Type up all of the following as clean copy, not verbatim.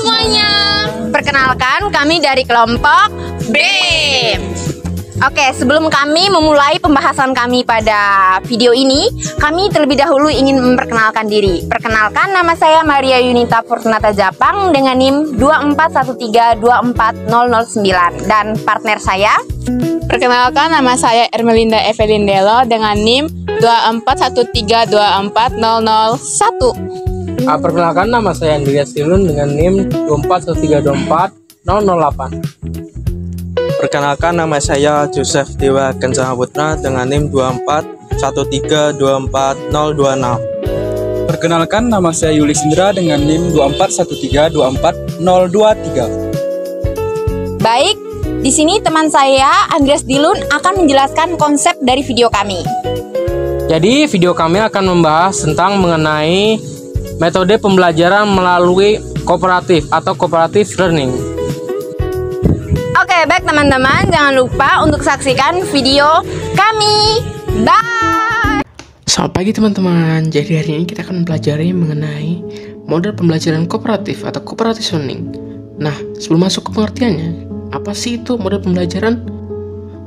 semuanya. Perkenalkan, kami dari kelompok B. Oke, sebelum kami memulai pembahasan kami pada video ini, kami terlebih dahulu ingin memperkenalkan diri. Perkenalkan, nama saya Maria Yunita Fortunata Japang dengan NIM 241324009 dan partner saya. Perkenalkan, nama saya Ermelinda Evelindelo dengan NIM 241324001. Perkenalkan, nama saya Andreas Tilun dengan NIM 241324008. Perkenalkan, nama saya Joseph Dewa Kencana Putra dengan NIM 241324026. Perkenalkan, nama saya Yulis Indra dengan NIM 241324023. Baik, di sini teman saya Andreas Dilun akan menjelaskan konsep dari video kami. Jadi video kami akan membahas tentang mengenai metode pembelajaran melalui kooperatif atau cooperative learning. Oke, baik teman-teman, jangan lupa untuk saksikan video kami. Bye. Selamat pagi teman-teman. Jadi hari ini kita akan mempelajari mengenai model pembelajaran kooperatif atau cooperative learning. Nah, sebelum masuk ke pengertiannya, apa sih itu model pembelajaran?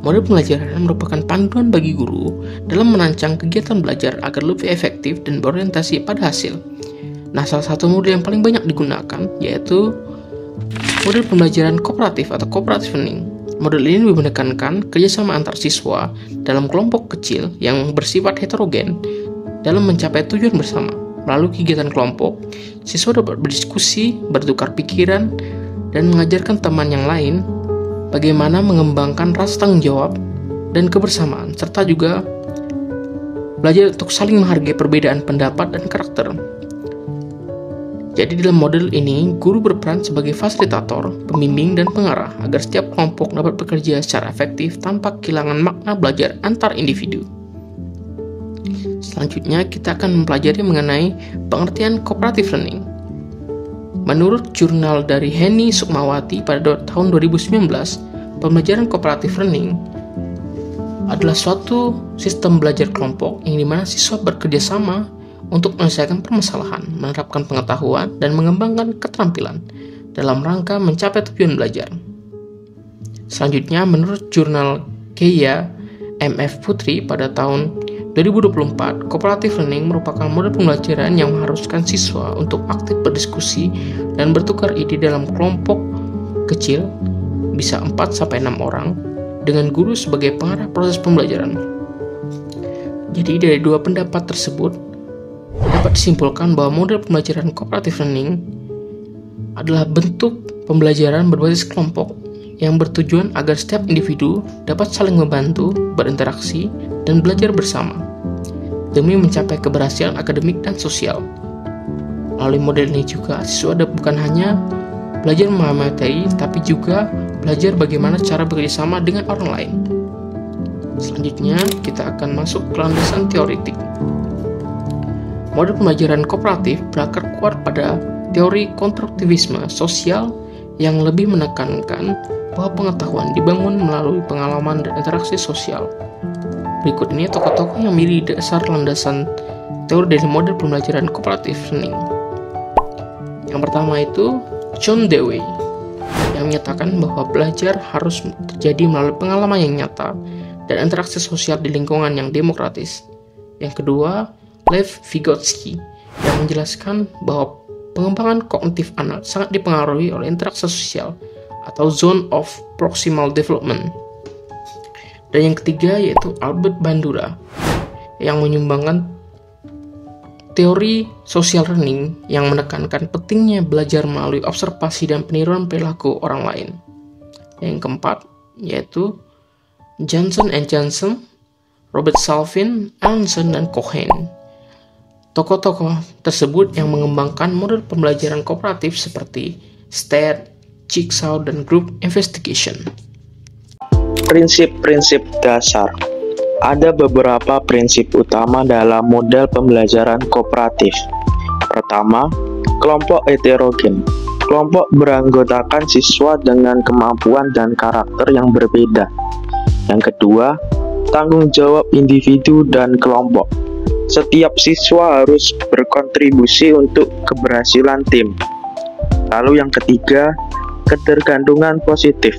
Model pembelajaran merupakan panduan bagi guru dalam merancang kegiatan belajar agar lebih efektif dan berorientasi pada hasil. Nah, salah satu model yang paling banyak digunakan yaitu model pembelajaran kooperatif atau cooperative learning. Model ini lebih menekankan kerjasama antar siswa dalam kelompok kecil yang bersifat heterogen dalam mencapai tujuan bersama. Melalui kegiatan kelompok, siswa dapat berdiskusi, bertukar pikiran, dan mengajarkan teman yang lain bagaimana mengembangkan rasa tanggung jawab dan kebersamaan, serta juga belajar untuk saling menghargai perbedaan pendapat dan karakter. Jadi dalam model ini, guru berperan sebagai fasilitator, pembimbing, dan pengarah agar setiap kelompok dapat bekerja secara efektif tanpa kehilangan makna belajar antar individu. Selanjutnya, kita akan mempelajari mengenai pengertian cooperative learning. Menurut jurnal dari Henny Sukmawati pada tahun 2019, pembelajaran cooperative learning adalah suatu sistem belajar kelompok yang dimana siswa bekerja sama untuk menyelesaikan permasalahan, menerapkan pengetahuan, dan mengembangkan keterampilan dalam rangka mencapai tujuan belajar. Selanjutnya, menurut jurnal Keia M.F. Putri pada tahun 2024, cooperative learning merupakan model pembelajaran yang mengharuskan siswa untuk aktif berdiskusi dan bertukar ide dalam kelompok kecil, bisa 4-6 orang, dengan guru sebagai pengarah proses pembelajaran. Jadi dari dua pendapat tersebut, dapat disimpulkan bahwa model pembelajaran cooperative learning adalah bentuk pembelajaran berbasis kelompok yang bertujuan agar setiap individu dapat saling membantu, berinteraksi, dan belajar bersama demi mencapai keberhasilan akademik dan sosial. Melalui model ini juga, siswa bukan hanya belajar memahami materi, tapi juga belajar bagaimana cara bekerjasama dengan orang lain. Selanjutnya, kita akan masuk ke landasan teoritik. Model pembelajaran kooperatif berakar kuat pada teori konstruktivisme sosial yang lebih menekankan bahwa pengetahuan dibangun melalui pengalaman dan interaksi sosial. Berikut ini tokoh-tokoh yang menjadi dasar landasan teori dari model pembelajaran kooperatif learning. Yang pertama itu John Dewey, yang menyatakan bahwa belajar harus terjadi melalui pengalaman yang nyata dan interaksi sosial di lingkungan yang demokratis. Yang kedua, Lev Vygotsky, yang menjelaskan bahwa pengembangan kognitif anak sangat dipengaruhi oleh interaksi sosial atau zone of proximal development. Dan yang ketiga yaitu Albert Bandura, yang menyumbangkan teori social learning yang menekankan pentingnya belajar melalui observasi dan peniruan perilaku orang lain. Yang keempat yaitu Johnson & Johnson, Robert Salvin, Aronson, dan Cohen. Tokoh-tokoh tersebut yang mengembangkan model pembelajaran kooperatif seperti STAT, Jigsaw, dan Group Investigation. Prinsip-prinsip dasar. Ada beberapa prinsip utama dalam model pembelajaran kooperatif. Pertama, kelompok heterogen. Kelompok beranggotakan siswa dengan kemampuan dan karakter yang berbeda. Yang kedua, tanggung jawab individu dan kelompok. Setiap siswa harus berkontribusi untuk keberhasilan tim. Lalu yang ketiga, ketergantungan positif.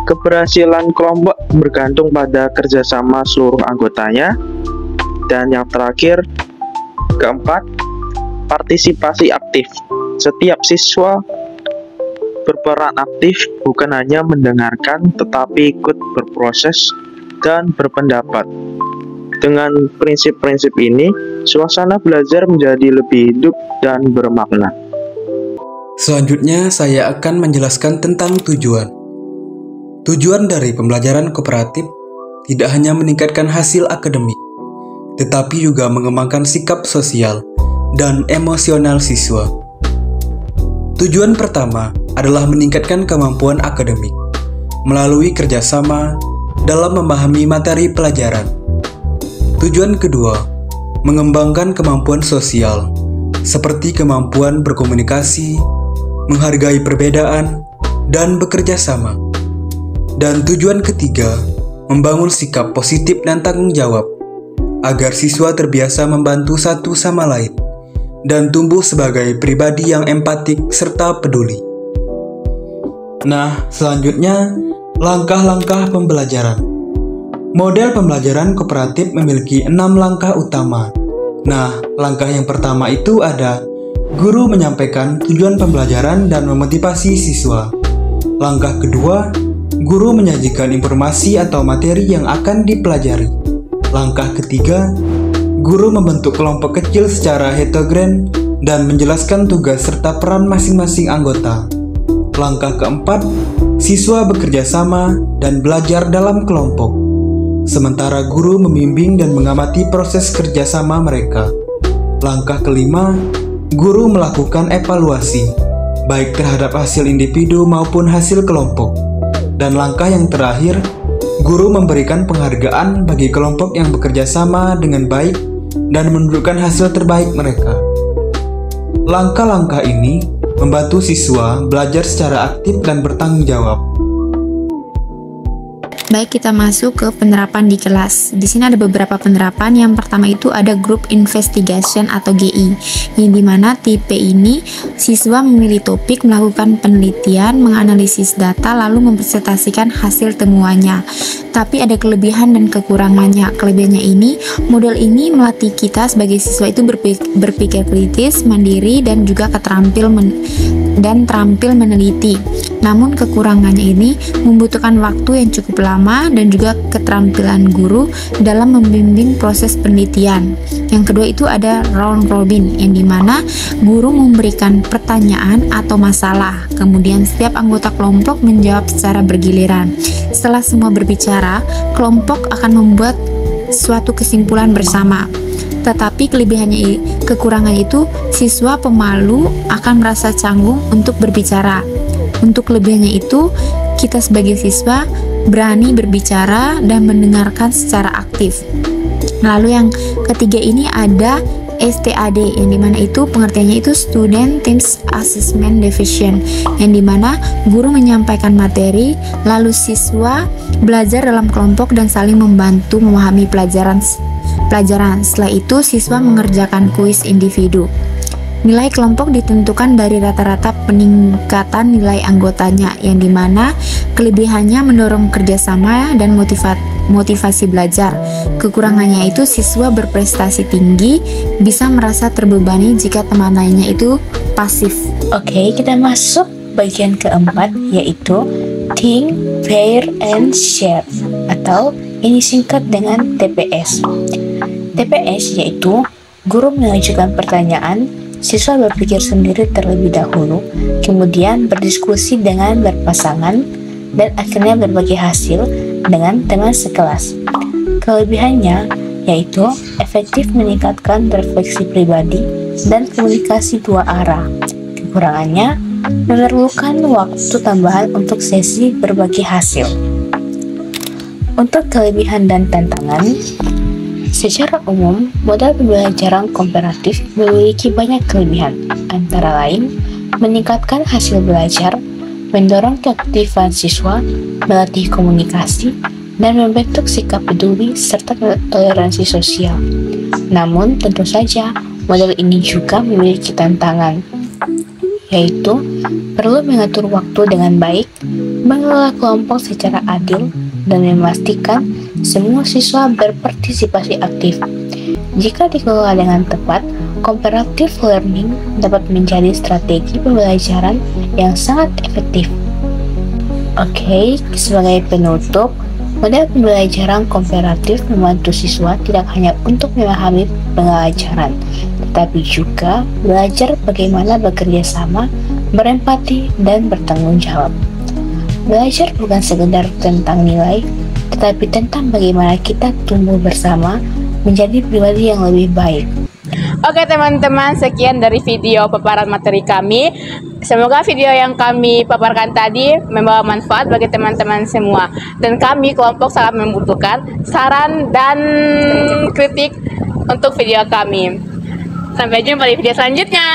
Keberhasilan kelompok bergantung pada kerjasama seluruh anggotanya. Dan yang terakhir, keempat, partisipasi aktif. Setiap siswa berperan aktif, bukan hanya mendengarkan tetapi ikut berproses dan berpendapat. Dengan prinsip-prinsip ini, suasana belajar menjadi lebih hidup dan bermakna. Selanjutnya saya akan menjelaskan tentang tujuan. Tujuan dari pembelajaran kooperatif tidak hanya meningkatkan hasil akademik, tetapi juga mengembangkan sikap sosial dan emosional siswa. Tujuan pertama adalah meningkatkan kemampuan akademik melalui kerjasama dalam memahami materi pelajaran. Tujuan kedua, mengembangkan kemampuan sosial seperti kemampuan berkomunikasi, menghargai perbedaan, dan bekerja sama. Dan tujuan ketiga, membangun sikap positif dan tanggung jawab agar siswa terbiasa membantu satu sama lain dan tumbuh sebagai pribadi yang empatik serta peduli. Nah, selanjutnya, langkah-langkah pembelajaran. Model pembelajaran kooperatif memiliki 6 langkah utama. Nah, langkah yang pertama itu ada guru menyampaikan tujuan pembelajaran dan memotivasi siswa. Langkah kedua, guru menyajikan informasi atau materi yang akan dipelajari. Langkah ketiga, guru membentuk kelompok kecil secara heterogen dan menjelaskan tugas serta peran masing-masing anggota. Langkah keempat, siswa bekerja sama dan belajar dalam kelompok. Sementara guru membimbing dan mengamati proses kerjasama mereka. Langkah kelima, guru melakukan evaluasi, baik terhadap hasil individu maupun hasil kelompok. Dan langkah yang terakhir, guru memberikan penghargaan bagi kelompok yang bekerja sama dengan baik dan menunjukkan hasil terbaik mereka. Langkah-langkah ini membantu siswa belajar secara aktif dan bertanggung jawab. Baik, kita masuk ke penerapan di kelas. Di sini ada beberapa penerapan. Yang pertama itu ada Group Investigation atau GI, yang dimana tipe ini siswa memilih topik, melakukan penelitian, menganalisis data, lalu mempresentasikan hasil temuannya. Tapi ada kelebihan dan kekurangannya. Kelebihannya ini, model ini melatih kita sebagai siswa itu berpikir kritis, mandiri, dan juga terampil meneliti. Namun kekurangannya ini membutuhkan waktu yang cukup lama dan juga keterampilan guru dalam membimbing proses penelitian. Yang kedua itu ada round robin, yang dimana guru memberikan pertanyaan atau masalah, kemudian setiap anggota kelompok menjawab secara bergiliran. Setelah semua berbicara, kelompok akan membuat suatu kesimpulan bersama. Tetapi kekurangannya itu siswa pemalu akan merasa canggung untuk berbicara. Untuk kelebihannya itu, kita sebagai siswa berani berbicara dan mendengarkan secara aktif. Lalu yang ketiga ini ada STAD, yang dimana itu pengertiannya itu Student Teams Assessment Division, yang dimana guru menyampaikan materi, lalu siswa belajar dalam kelompok dan saling membantu memahami pelajaran. Setelah itu siswa mengerjakan kuis individu. Nilai kelompok ditentukan dari rata-rata peningkatan nilai anggotanya, yang dimana kelebihannya mendorong kerjasama dan motivasi belajar. Kekurangannya itu siswa berprestasi tinggi bisa merasa terbebani jika teman lainnya itu pasif. Oke, kita masuk bagian keempat, yaitu Think, Pair, and Share, atau ini singkat dengan TPS. TPS yaitu guru mengajukan pertanyaan, siswa berpikir sendiri terlebih dahulu, kemudian berdiskusi dengan berpasangan, dan akhirnya berbagi hasil dengan teman sekelas. Kelebihannya yaitu efektif meningkatkan refleksi pribadi dan komunikasi dua arah. Kekurangannya memerlukan waktu tambahan untuk sesi berbagi hasil. Untuk kelebihan dan tantangan, secara umum, model pembelajaran kooperatif memiliki banyak kelebihan, antara lain meningkatkan hasil belajar, mendorong keaktifan siswa, melatih komunikasi, dan membentuk sikap peduli serta toleransi sosial. Namun, tentu saja, model ini juga memiliki tantangan, yaitu perlu mengatur waktu dengan baik, mengelola kelompok secara adil, dan memastikan semua siswa berpartisipasi aktif. Jika dikelola dengan tepat, cooperative learning dapat menjadi strategi pembelajaran yang sangat efektif. Oke, sebagai penutup, model pembelajaran kooperatif membantu siswa tidak hanya untuk memahami pembelajaran, tetapi juga belajar bagaimana bekerja sama, berempati, dan bertanggung jawab. Belajar bukan sekedar tentang nilai, tetapi tentang bagaimana kita tumbuh bersama menjadi pribadi yang lebih baik. Oke teman-teman, sekian dari video paparan materi kami. Semoga video yang kami paparkan tadi membawa manfaat bagi teman-teman semua. Dan kami kelompok sangat membutuhkan saran dan kritik untuk video kami. Sampai jumpa di video selanjutnya.